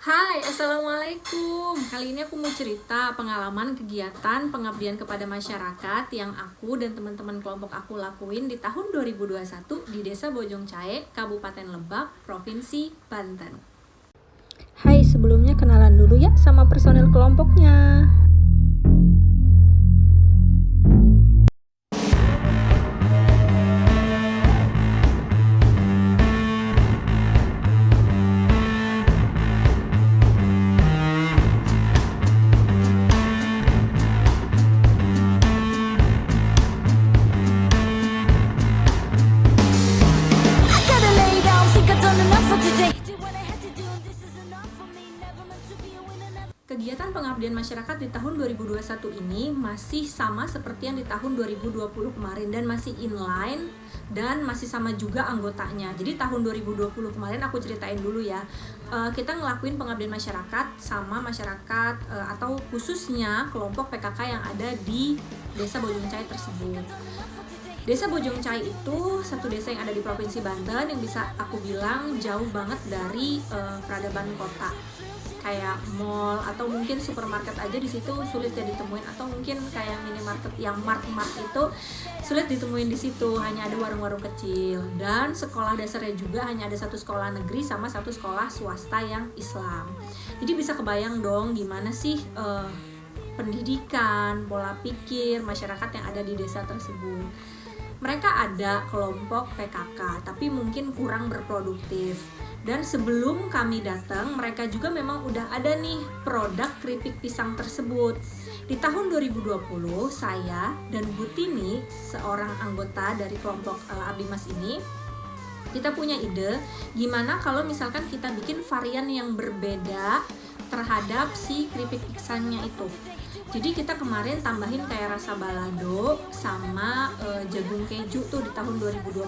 Hai, Assalamualaikum. Kali ini aku mau cerita pengalaman kegiatan pengabdian kepada masyarakat yang aku dan teman-teman kelompok aku lakuin di tahun 2021 di Desa Bojongcae, Kabupaten Lebak, Provinsi Banten. Hai, sebelumnya kenalan dulu ya sama personel kelompoknya. Kegiatan pengabdian masyarakat di tahun 2021 ini masih sama seperti yang di tahun 2020 kemarin dan masih inline dan masih sama juga anggotanya. Jadi tahun 2020 kemarin aku ceritain dulu ya. Kita ngelakuin pengabdian masyarakat sama masyarakat atau khususnya kelompok PKK yang ada di Desa Bojongcae tersebut. Desa Bojongcae itu satu desa yang ada di Provinsi Banten yang bisa aku bilang jauh banget dari peradaban kota. Kayak mall atau mungkin supermarket aja di situ sulit ya ditemuin, atau mungkin kayak minimarket yang mart itu sulit ditemuin di situ, hanya ada warung-warung kecil. Dan sekolah dasarnya juga hanya ada satu sekolah negeri sama satu sekolah swasta yang Islam. Jadi bisa kebayang dong gimana sih pendidikan, pola pikir masyarakat yang ada di desa tersebut. Mereka ada kelompok PKK, tapi mungkin kurang berproduktif. Dan sebelum kami datang, mereka juga memang udah ada nih produk keripik pisang tersebut. Di tahun 2020, saya dan Bu Tini, seorang anggota dari kelompok Abdi Mas ini, kita punya ide gimana kalau misalkan kita bikin varian yang berbeda terhadap si keripik pisangnya itu. Jadi kita kemarin tambahin kayak rasa balado sama jagung keju tuh di tahun 2020.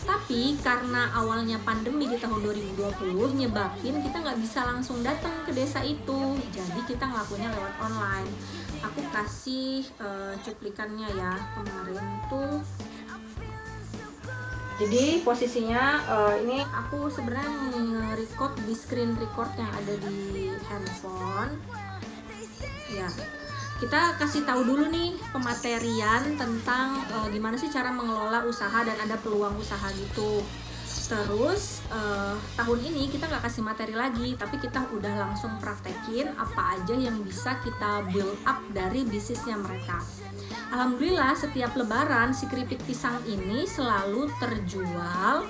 Tapi karena awalnya pandemi di tahun 2020 nyebabin kita nggak bisa langsung datang ke desa itu. Jadi kita ngelakuinnya lewat online. Aku kasih cuplikannya ya kemarin tuh. Jadi posisinya ini aku sebenarnya nge-record di screen record yang ada di handphone. Ya, kita kasih tahu dulu nih pematerian tentang gimana sih cara mengelola usaha dan ada peluang usaha gitu. Terus tahun ini kita nggak kasih materi lagi, tapi kita udah langsung praktekin apa aja yang bisa kita build up dari bisnisnya mereka. Alhamdulillah setiap lebaran si keripik pisang ini selalu terjual,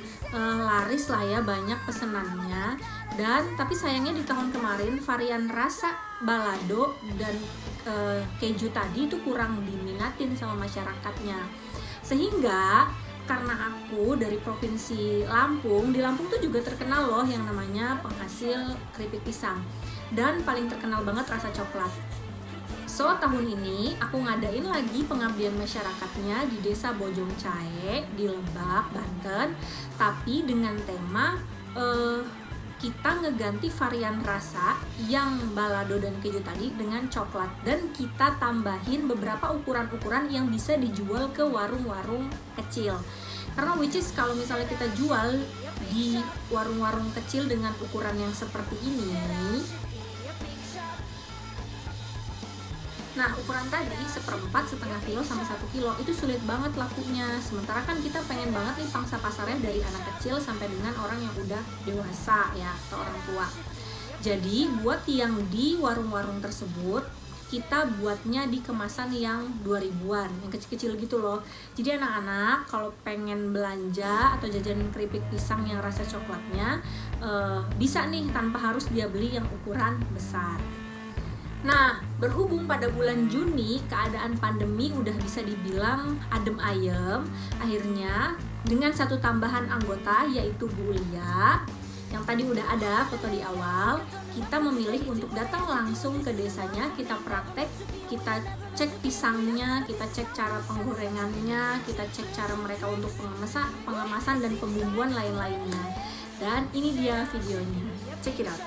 laris lah ya, banyak pesenannya. Dan tapi sayangnya di tahun kemarin varian rasa balado dan keju tadi itu kurang diminatin sama masyarakatnya. Sehingga karena aku dari Provinsi Lampung, di Lampung tuh juga terkenal loh yang namanya penghasil keripik pisang. Dan paling terkenal banget rasa coklat. So, tahun ini aku ngadain lagi pengabdian masyarakatnya di Desa Bojongcae di Lebak, Banten. Tapi dengan tema kita ngeganti varian rasa yang balado dan keju tadi dengan coklat. Dan kita tambahin beberapa ukuran-ukuran yang bisa dijual ke warung-warung kecil. Karena which is kalau misalnya kita jual di warung-warung kecil dengan ukuran yang seperti ini, nah ukuran tadi 1/4, setengah kilo sama 1 kilo itu sulit banget lakunya. Sementara kan kita pengen banget nih pangsa pasarnya dari anak kecil sampai dengan orang yang udah dewasa ya, atau orang tua. Jadi buat yang di warung-warung tersebut, kita buatnya di kemasan yang 2000-an, yang kecil-kecil gitu loh. Jadi anak-anak kalau pengen belanja atau jajan keripik pisang yang rasa coklatnya bisa nih tanpa harus dia beli yang ukuran besar. Nah, berhubung pada bulan Juni keadaan pandemi udah bisa dibilang adem ayem, akhirnya dengan satu tambahan anggota yaitu Bu Lia, yang tadi udah ada foto di awal, kita memilih untuk datang langsung ke desanya, kita praktek, kita cek pisangnya, kita cek cara penggorengannya, kita cek cara mereka untuk pengemasan dan pembumbuan lain-lainnya. Dan ini dia videonya, check it out.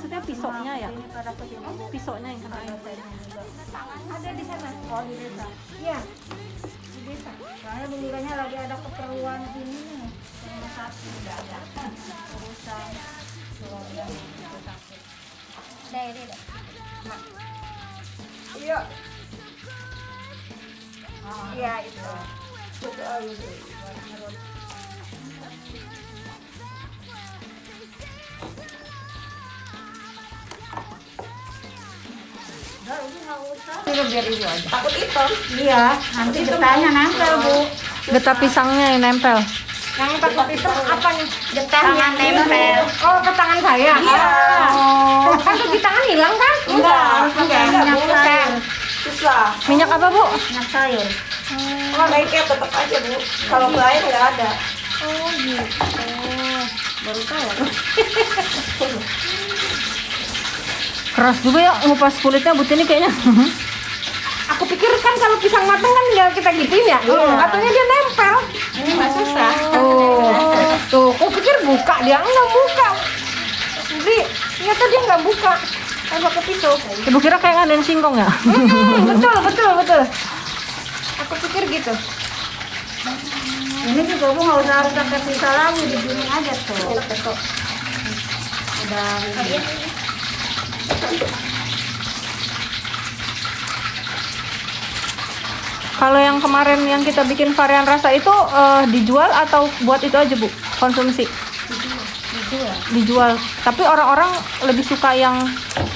maksudnya pisaunya ya? Pisaunya yang kena. Ada di sana. Oh, di desa. Iya. Di desa. Soalnya belikannya lagi ada keperluan ini nih. Rumah sakit udah ada. Urusan keluarga itu sakit. Ada ini deh. Iya. Iya itu. Betul itu. Biar itu aja. Takut hitam. Iya, nanti getahnya nempel, Bu. Getah pisangnya yang nempel. Yang takut hitam apa nih? Getahnya nempel. Oh, ke tangan saya. Iya. Oh. Kan tuh di tangan hilang kan? Enggak, harus pakai minyak sayur. Susah. Minyak apa, Bu? Minyak sayur. Oh, baiknya tetap aja, Bu. Kalau ke air nggak ada. Oh, gitu. Baru tahu. Keras juga ya ngupas kulitnya Bu Tini kayaknya. Aku pikir kan kalau pisang matang kan tinggal kita gituin ya. Katanya dia nempel. Ini nggak susah. Oh. Tuh, aku pikir buka, dia nggak buka. Jadi ternyata dia nggak buka. Kan pakai pisau. Ibu kira kayak ngadain singkong ya? Betul. Aku pikir gitu. Ini juga Bu nggak usah harus pakai pisau lagi, digini aja tuh. Udah ini. Kalau yang kemarin yang kita bikin varian rasa itu dijual atau buat itu aja Bu? Konsumsi? Dijual. Tapi orang-orang lebih suka yang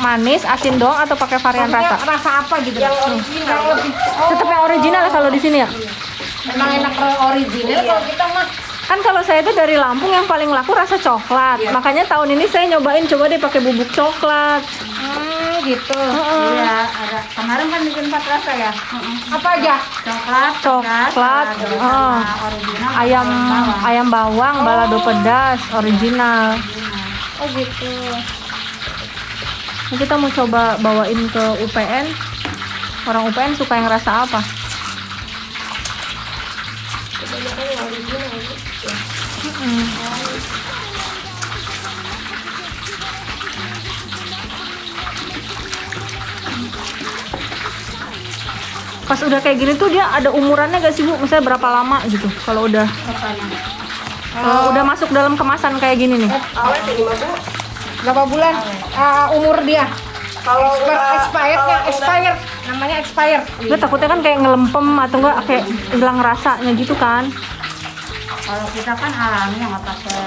manis, asin doang atau pakai varian Maksudnya rasa? rasa apa gitu? Yang original. Tetap yang original kalau di sini ya? Emang enak original kalau kita mah. Kan kalau saya itu dari Lampung yang paling laku rasa coklat. Makanya tahun ini saya nyobain coba deh pakai bubuk coklat. Gitu. Iya, ada. Kemarin kan bikin 4 rasa ya. Apa aja? Coklat, original, Ayam bawang, balado pedas, original. Oh gitu. Ini kita mau coba bawain ke UPN. Orang UPN suka yang rasa apa? Pas udah kayak gini tuh dia ada umurannya gak sih Bu? Misalnya berapa lama gitu kalau udah udah masuk dalam kemasan kayak gini nih? Awet ini mah, Bu. Berapa bulan umur dia? Kalau Expired, namanya expired. Gue takutnya kan kayak ngelempem atau enggak kayak hilang rasanya gitu kan? Kalau kita kan alami nggak pakai.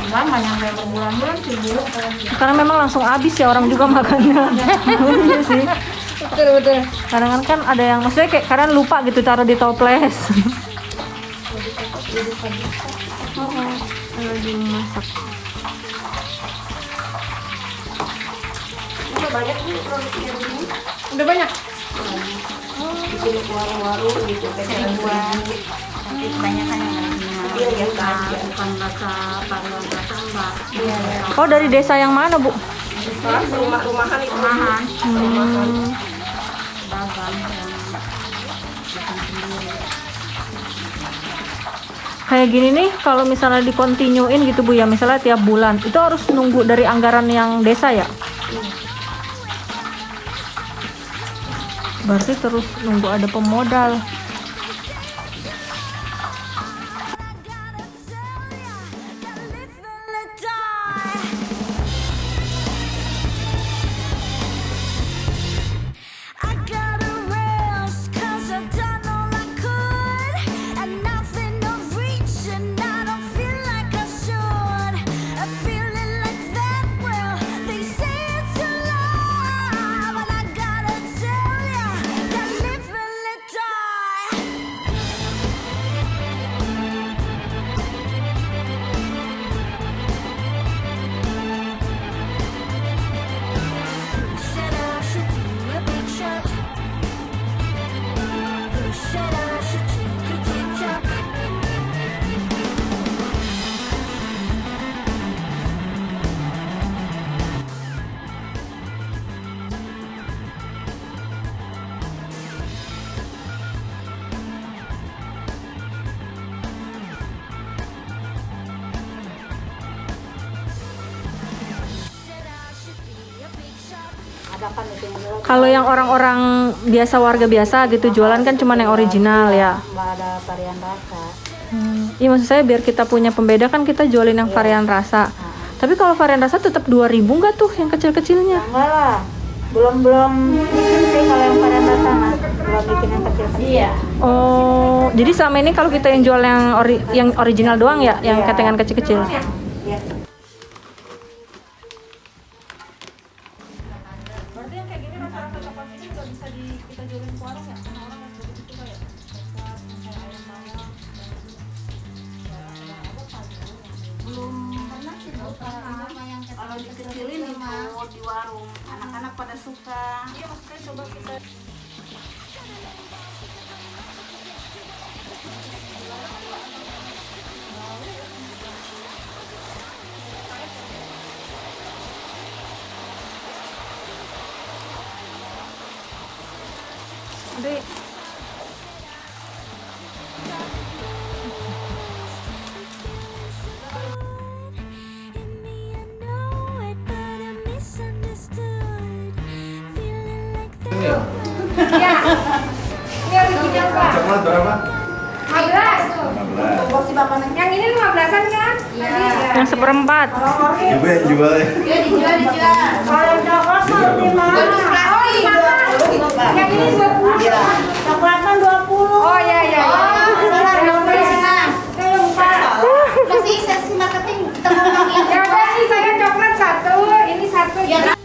Enggak nyampe berbulan-bulan sih Bu. Karena memang langsung habis ya orang juga makannya. Iya sih. Betul. Kadang kan ada yang maksudnya kayak kadang lupa gitu taruh di toples. Lagi masak. udah banyak Bu produksinya begini. Udah banyak. Bikin warung-warung gitu kejuan. Tapi kebanyakan yang Iya, biasa aja. bukan rasa varian rasa mbak. Oh dari desa yang mana Bu? Rumah-rumahan itu. Rumahan. Hmm. Dagang yang Kayak gini nih kalau misalnya dikontinuin gitu Bu ya, misalnya tiap bulan itu harus nunggu dari anggaran yang desa ya? Berarti terus nunggu ada pemodal. ada kan itu yang jual. Kalau yang orang-orang biasa, warga biasa gitu jualan kan cuma yang original ya. Nggak ada varian rasa. Iya, maksud saya biar kita punya pembeda kan kita jualin yang varian rasa. Tapi kalau varian rasa tetap 2.000 nggak tuh yang kecil-kecilnya? Enggak lah. Belum bikin sih kalau yang varian rasa mah. Belum bikin yang kecil-kecil. Iya. Oh, jadi selama ini kalau kita yang jual yang original doang ya, yang ketengan kecil-kecil. Iya. Berarti yang kayak gini rata-rata tokoan ini juga bisa kita jualin ke warung ya? Orang-orang yang begitu suka ya? Belum pernah sih kalau dikecilin itu di warung. Anak-anak pada suka. Iya, maksudnya coba kita. Adik. Ini original Pak. Coklat berapa? 15. Porsi Bapak yang ini 15-an kan? Iya. Yang seperempat. Ibu yang jual ya? Dijual. Kalau coklat mau 5. Oh, 5. Yang ini 20. Iya. Coklat kan 20. Oh iya. Masih sensi marketing teman-teman Ya udah nih saya coklat 1, ini 1.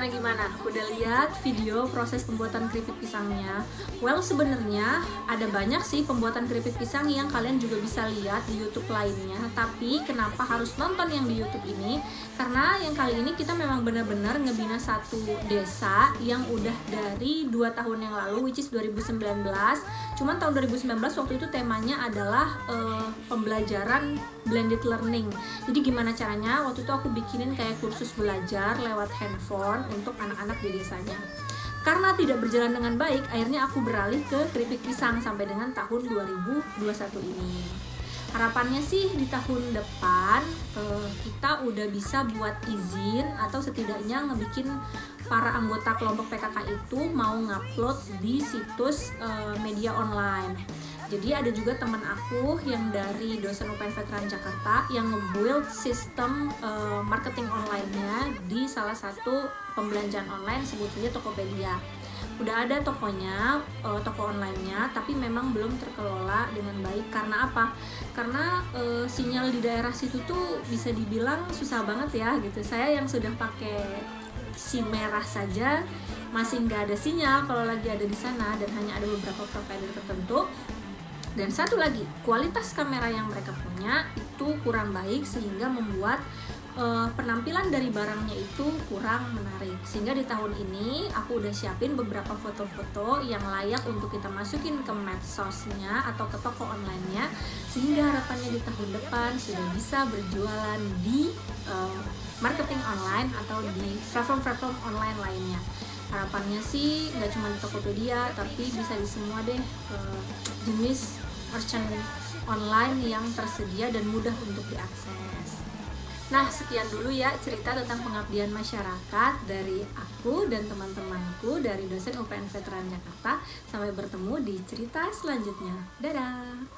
Gimana? Udah lihat video proses pembuatan keripik pisangnya? Well, sebenarnya ada banyak sih pembuatan keripik pisang yang kalian juga bisa lihat di YouTube lainnya. Tapi kenapa harus nonton yang di YouTube ini? Karena yang kali ini kita memang benar-benar ngebina satu desa yang udah dari 2 tahun yang lalu, which is 2019. Cuman tahun 2019 waktu itu temanya adalah pembelajaran blended learning. Jadi gimana caranya? Waktu itu aku bikinin kayak kursus belajar lewat handphone untuk anak-anak di desanya. Karena tidak berjalan dengan baik, akhirnya aku beralih ke keripik pisang sampai dengan tahun 2021 ini. Harapannya sih di tahun depan kita udah bisa buat izin atau setidaknya ngebikin para anggota kelompok PKK itu mau ngupload di situs media online. Jadi ada juga teman aku yang dari dosen UPN Veteran Jakarta yang nge-build sistem marketing online-nya di salah satu pembelanjaan online, sebut saja Tokopedia. Udah ada tokonya, toko online-nya, tapi memang belum terkelola dengan baik. Karena apa? Karena sinyal di daerah situ tuh bisa dibilang susah banget ya gitu. Saya yang sudah pakai SIM merah saja masih nggak ada sinyal kalau lagi ada di sana, dan hanya ada beberapa provider tertentu. Dan satu lagi, kualitas kamera yang mereka punya itu kurang baik sehingga membuat penampilan dari barangnya itu kurang menarik. Sehingga di tahun ini aku udah siapin beberapa foto-foto yang layak untuk kita masukin ke medsosnya atau ke toko online-nya, sehingga harapannya di tahun depan sudah bisa berjualan di marketing online atau di platform-platform online lainnya. Harapannya sih nggak cuma di Tokopedia, tapi bisa di semua deh jenis merchant online yang tersedia dan mudah untuk diakses. Nah, sekian dulu ya cerita tentang pengabdian masyarakat dari aku dan teman-temanku dari dosen UPN Veteran Jakarta. Sampai bertemu di cerita selanjutnya. Dadah!